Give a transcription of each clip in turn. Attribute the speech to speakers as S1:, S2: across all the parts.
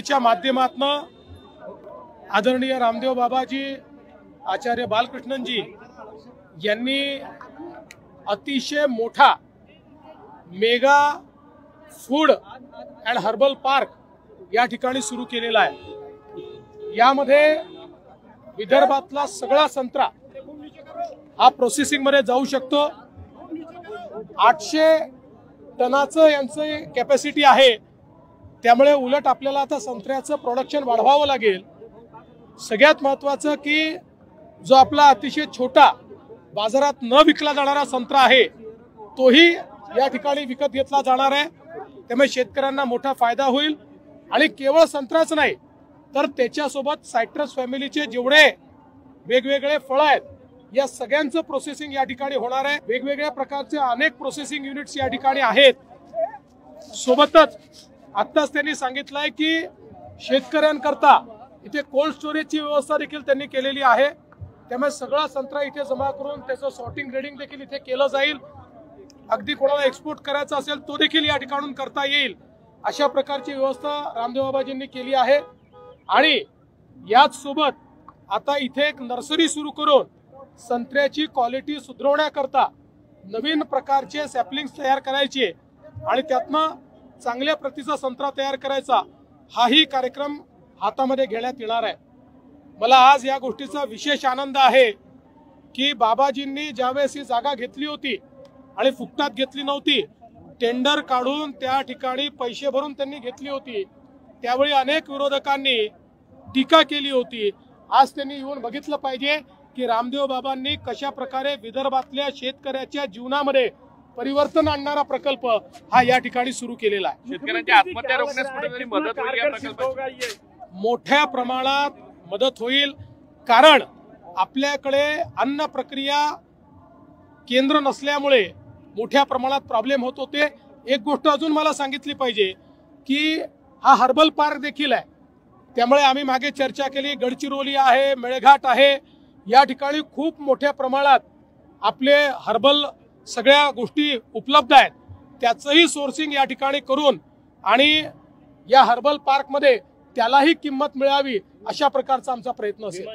S1: टीव्हीच्या माध्यमातून आदरणीय रामदेव बाबाजी, आचार्य बालकृष्णनजी यांनी अतिशय मोठा mega food and herbal park या ठिकाणी सुरू केलेला आहे। यामध्ये विदर्भातला सगळा संत्रा हा प्रोसेसिंग मध्ये जाऊ शकतो। 800 टनाचं यांचं कॅपॅसिटी आहे, त्यामुळे उलट आपल्याला आता संत्र्याचं प्रोडक्शन वाढवावं लागेल। सगळ्यात महत्त्वाचं की जो आपला अतिशय छोटा बाजारात न विकला जाणारा संत्रा आहे तोही या ठिकाणी विकत घेतला जाणार आहे, त्यामुळे शेतकऱ्यांना मोठा फायदा होईल। आणि केवळ संत्राच नाही तर त्याच्यासोबत सायट्रस फॅमिलीचे जेवढे वेगवेगळे फळ आहेत या सगळ्यांचं प्रोसेसिंग या ठिकाणी होणार आहे। वेगवेगळ्या प्रकारचे अनेक प्रोसेसिंग युनिट्स या ठिकाणी आहेत। सोबतच आत्ताच त्यांनी सांगितलंय की शेतकऱ्यांकरता इथे कोल्ड स्टोरेजची व्यवस्था देखील त्यांनी केलेली आहे, त्यामुळे सगळा संत्रा इथे जमा करून त्याचं सॉर्टिंग ग्रेडिंग देखील इथे केलं जाईल। अगदी कोणाला एक्सपोर्ट करायचा असेल तो देखील या ठिकाणून करता येईल, अशा प्रकारची व्यवस्था रामदेव बाबाजींनी केली आहे। आणि याच सोबत आता इथे एक नर्सरी सुरू करून संत्र्याची क्वालिटी सुधारण्याकरता नवीन प्रकारचे सॅपलिंग्स तयार करायचे आणि त्यातनं चांगल्या प्रतीचा संत्रा तयार करायचा, हाही कार्यक्रम हातामध्ये घेण्यात येणार आहे। मला आज या गोष्टीचा विशेष आनंद आहे की बाबाजींनी ज्यावेळेस ही जागा घेतली होती आणि फुकटात घेतली नव्हती, टेंडर काढून त्या ठिकाणी पैसे भरून त्यांनी घेतली होती, त्यावेळी अनेक विरोधकांनी टीका केली होती। आज त्यांनी येऊन बघितलं पाहिजे की रामदेव बाबांनी कशा प्रकारे विदर्भातल्या शेतकऱ्याच्या जीवनामध्ये परिवर्तन आणणारा प्रकल्प हा या ठिकाणी सुरू केलेला आहे।
S2: शेतकऱ्यांची आत्महत्या रोखण्यास कुठेतरी मदत होईल या प्रकल्पाची?
S1: मोठ्या प्रमाणात मदत होईल, कारण आपल्याकडे अन्न प्रक्रिया केंद्र नसल्यामुळे मोठ्या प्रमाणात प्रॉब्लेम होत होते। एक गोष्ट अजून मला सांगितली पाहिजे की हा हर्बल पार्क देखील आहे, त्यामुळे आम्ही मागे चर्चा केली, गडचिरोली आहे, मेळघाट आहे, या ठिकाणी खूप मोठ्या प्रमाणात आपले हर्बल सगळ्या गोष्टी उपलब्ध आहेत, त्याचंही सोर्सिंग या ठिकाणी करून आणि या हर्बल पार्क मध्ये त्यालाही किंमत मिळावी अशा प्रकारचा आमचा प्रयत्न असेल।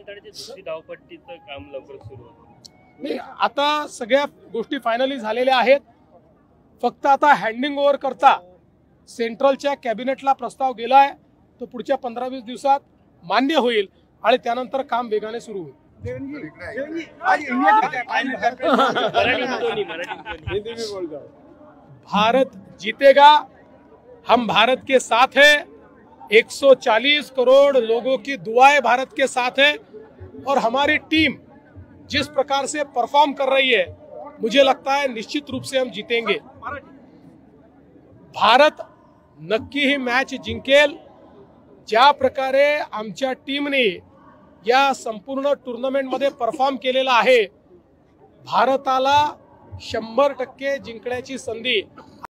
S2: धावपट्टीचं काम लवकर सुरू होतं।
S1: आता सगळ्या गोष्टी फायनली झालेल्या आहेत, फक्त आता हँडिंग ओव्हर करता सेंट्रलच्या कॅबिनेटला प्रस्ताव गेलाय, तो पुढच्या 15-20 दिवसात मान्य होईल आणि त्यानंतर काम वेगाने सुरू होईल। भारत जीतेगा, हम भारत के साथ है, 140 करोड़ लोगों की दुआएं भारत के साथ है और हमारी टीम जिस प्रकार से परफॉर्म कर रही है मुझे लगता है निश्चित रूप से हम जीतेंगे। भारत नक्की ही मॅच जिंकेल। ज्या प्रकारे आमच्या टीमने या संपूर्ण टूर्नामेंट मध्ये परफॉर्म केलेला आहे, भारताला 100% जिंकण्याची संधी